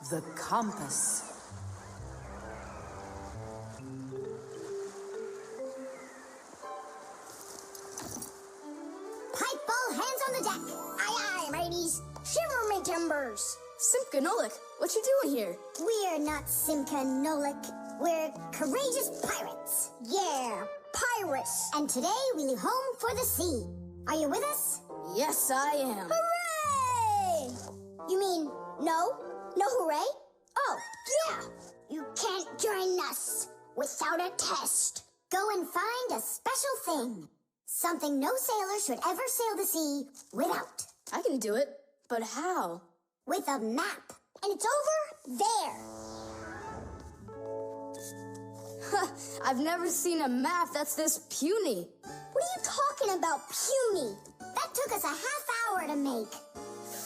The compass. Pipe ball, hands on the deck. Aye, aye, mateys. Shiver me timbers. Simka Nolik, what you doing here? We're not Simka Nolik. We're courageous pirates. Yeah, pirates. And today we leave home for the sea. Are you with us? Yes, I am. Hooray! You mean no? No hooray? Oh, yeah. You can't join us without a test. Go and find a special thing. Something no sailor should ever sail the sea without. I can do it, but how? With a map. And it's over there. I've never seen a map that's this puny. What are you talking about, puny? That took us a half hour to make.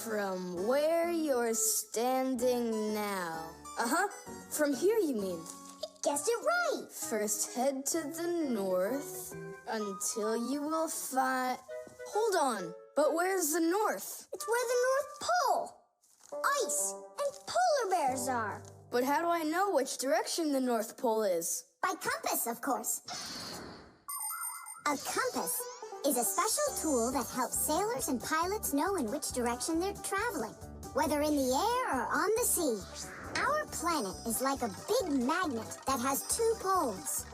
From where you're standing now. Uh-huh. From here, you mean? You guessed it right. First head to the north until you will find... Hold on. But where's the north? It's where the North Pole. Ice and polar bears are. But how do I know which direction the North Pole is? By compass, of course. A compass is a special tool that helps sailors and pilots know in which direction they're traveling, whether in the air or on the sea. Our planet is like a big magnet that has two poles,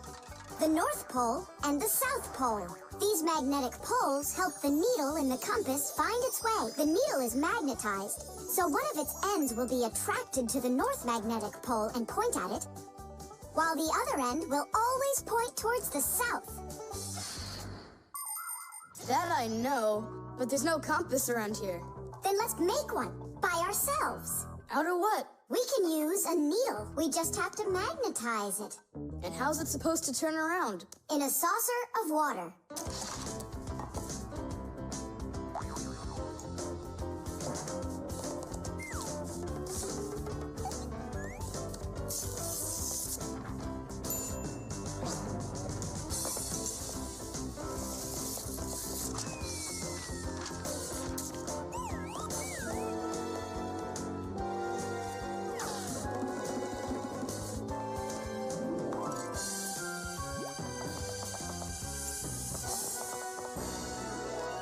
the North Pole and the South Pole. These magnetic poles help the needle in the compass find its way. The needle is magnetized, so one of its ends will be attracted to the North Magnetic Pole and point at it, while the other end will always point towards the South. That I know, but there's no compass around here. Then let's make one, by ourselves. Out of what? We can use a needle. We just have to magnetize it. And how's it supposed to turn around? In a saucer of water.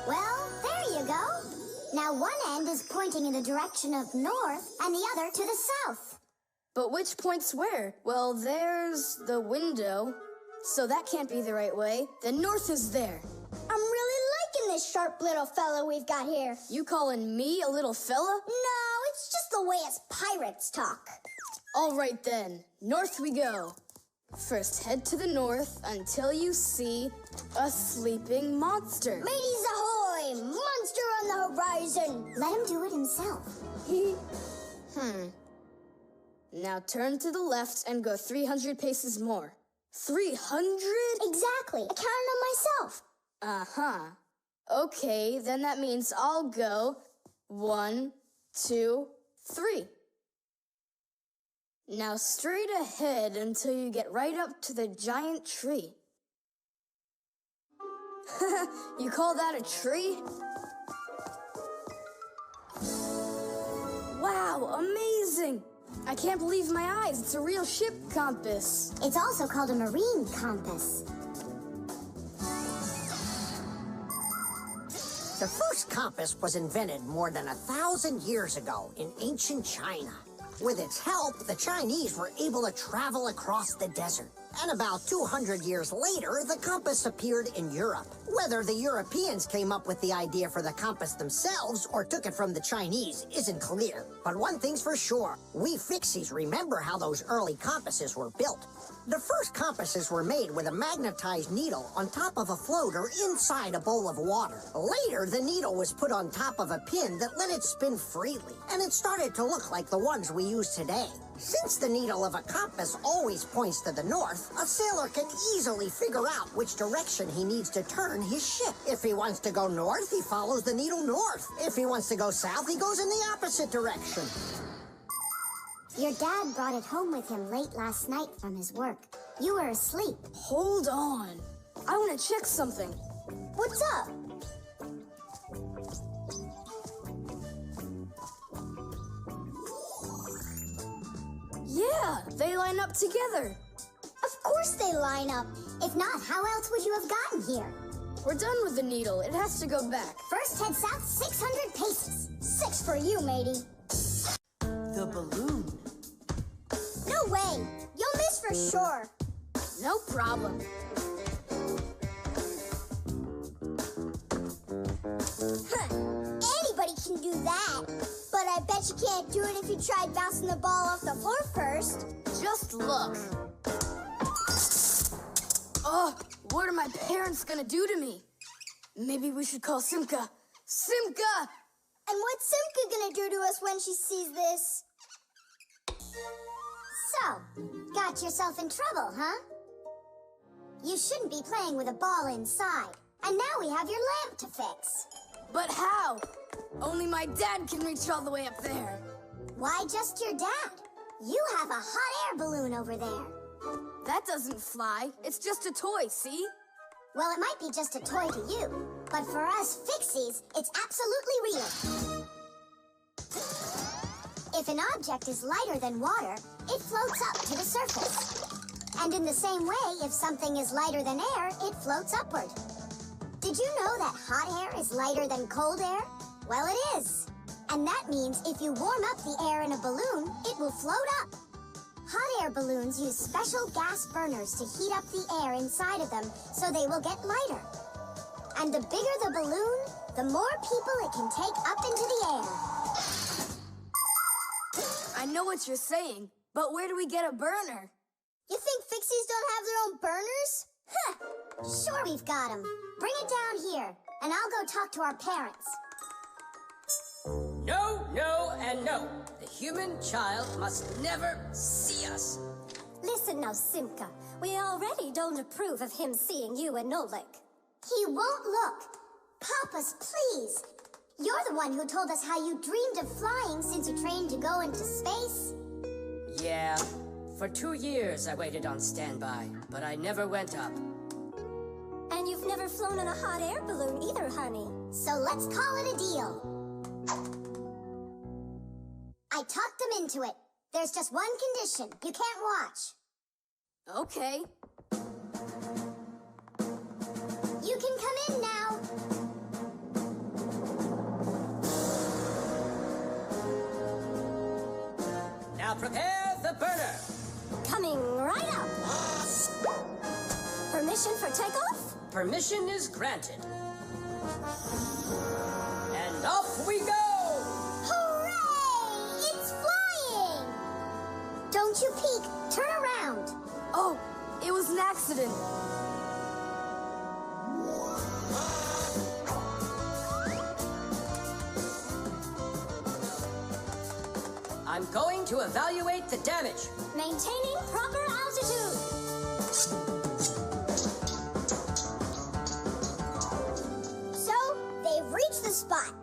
Well, there you go. Now one end is pointing in the direction of north and the other to the south. But which points where? Well, there's the window, so that can't be the right way. The north is there. I'm really liking this sharp little fella we've got here. You calling me a little fella? No, it's just the way us pirates talk. All right then, north we go. First head to the north until you see a sleeping monster. Mateys ahoy! Monster on the horizon! Let him do it himself. Now turn to the left and go 300 paces more. 300? Exactly. I counted on myself. Uh-huh. Okay, then that means I'll go 1, 2, 3. Now straight ahead until you get right up to the giant tree. You call that a tree? Wow, amazing! I can't believe my eyes. It's a real ship compass. It's also called a marine compass. The first compass was invented more than 1,000 years ago in ancient China. With its help, the Chinese were able to travel across the desert. And about 200 years later, the compass appeared in Europe. Whether the Europeans came up with the idea for the compass themselves or took it from the Chinese isn't clear. But one thing's for sure, we fixies remember how those early compasses were built. The first compasses were made with a magnetized needle on top of a floater inside a bowl of water. Later, the needle was put on top of a pin that let it spin freely, and it started to look like the ones we use today. Since the needle of a compass always points to the north, a sailor can easily figure out which direction he needs to turn his ship. If he wants to go north, he follows the needle north. If he wants to go south, he goes in the opposite direction. Your dad brought it home with him late last night from his work. You were asleep. Hold on. I want to check something. What's up? Yeah, they line up together. Of course they line up. If not, how else would you have gotten here? We're done with the needle. It has to go back. First head south 600 paces. 6 for you, matey. The balloon. No way. You'll miss for sure. No problem. Anybody can do that. But I bet you can't do it if you tried bouncing the ball off the floor first. Just look. Oh, what are my parents gonna do to me? Maybe we should call Simka. Simka! And what's Simka gonna do to us when she sees this? So, got yourself in trouble, huh? You shouldn't be playing with a ball inside. And now we have your lamp to fix. But how? Only my dad can reach all the way up there. Why just your dad? You have a hot air balloon over there. That doesn't fly. It's just a toy, see? Well, it might be just a toy to you, but for us fixies, it's absolutely real. If an object is lighter than water, it floats up to the surface. And in the same way, if something is lighter than air, it floats upward. Did you know that hot air is lighter than cold air? Well, it is. And that means if you warm up the air in a balloon, it will float up. Hot air balloons use special gas burners to heat up the air inside of them so they will get lighter. And the bigger the balloon, the more people it can take up into the air. I know what you're saying, but where do we get a burner? You think fixies don't have their own burners? Huh! Sure we've got them. Bring it down here, and I'll go talk to our parents. No, no, and no. The human child must never see us. Listen now, Simka. We already don't approve of him seeing you and Oleg. He won't look. Papas, please. You're the one who told us how you dreamed of flying since you trained to go into space. Yeah, for 2 years I waited on standby, but I never went up. And you've never flown in a hot air balloon either, honey. So let's call it a deal. I talked them into it. There's just one condition. You can't watch. Okay. You can come in now. Now prepare the burner. Coming right up. Permission for takeoff? Permission is granted. And off we go! Hooray! It's flying! Don't you peek. Turn around. Oh, it was an accident. I'm going to evaluate the damage. Maintaining proper altitude. So, they've reached the spot.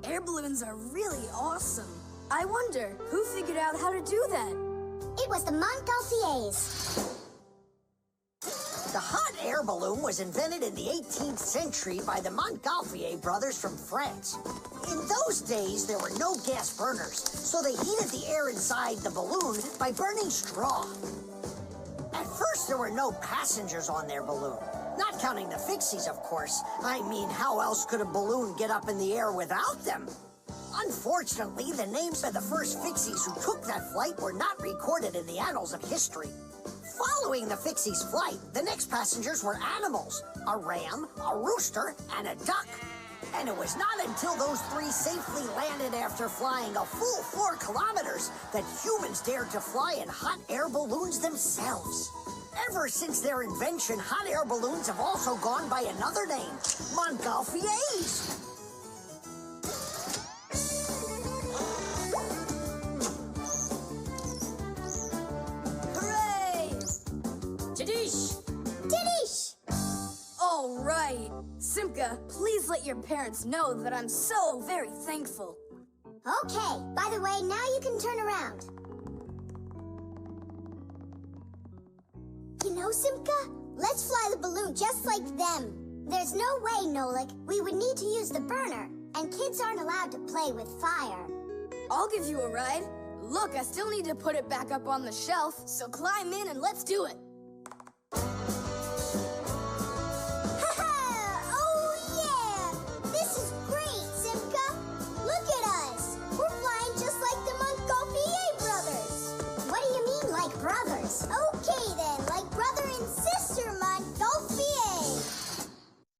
Air balloons are really awesome. I wonder, who figured out how to do that? It was the Montgolfiers. The hot air balloon was invented in the 18th century by the Montgolfier brothers from France. In those days, there were no gas burners, so they heated the air inside the balloon by burning straw. At first, there were no passengers on their balloon. Not counting the fixies, of course. I mean, how else could a balloon get up in the air without them? Unfortunately, the names of the first fixies who took that flight were not recorded in the annals of history. Following the fixies' flight, the next passengers were animals: a ram, a rooster, and a duck. And it was not until those three safely landed after flying a full 4 kilometers that humans dared to fly in hot air balloons themselves. Ever since their invention, hot air balloons have also gone by another name: Montgolfiers. Tadish! Didish! All right. Simka, please let your parents know that I'm so very thankful. Okay, by the way, now you can turn around. You know, Simka, let's fly the balloon just like them. There's no way, Nolik. We would need to use the burner, and kids aren't allowed to play with fire. I'll give you a ride. Look, I still need to put it back up on the shelf, so climb in and let's do it. Oh yeah! This is great, Simka! Look at us! We're flying just like the Montgolfier brothers! What do you mean, like brothers? Oh,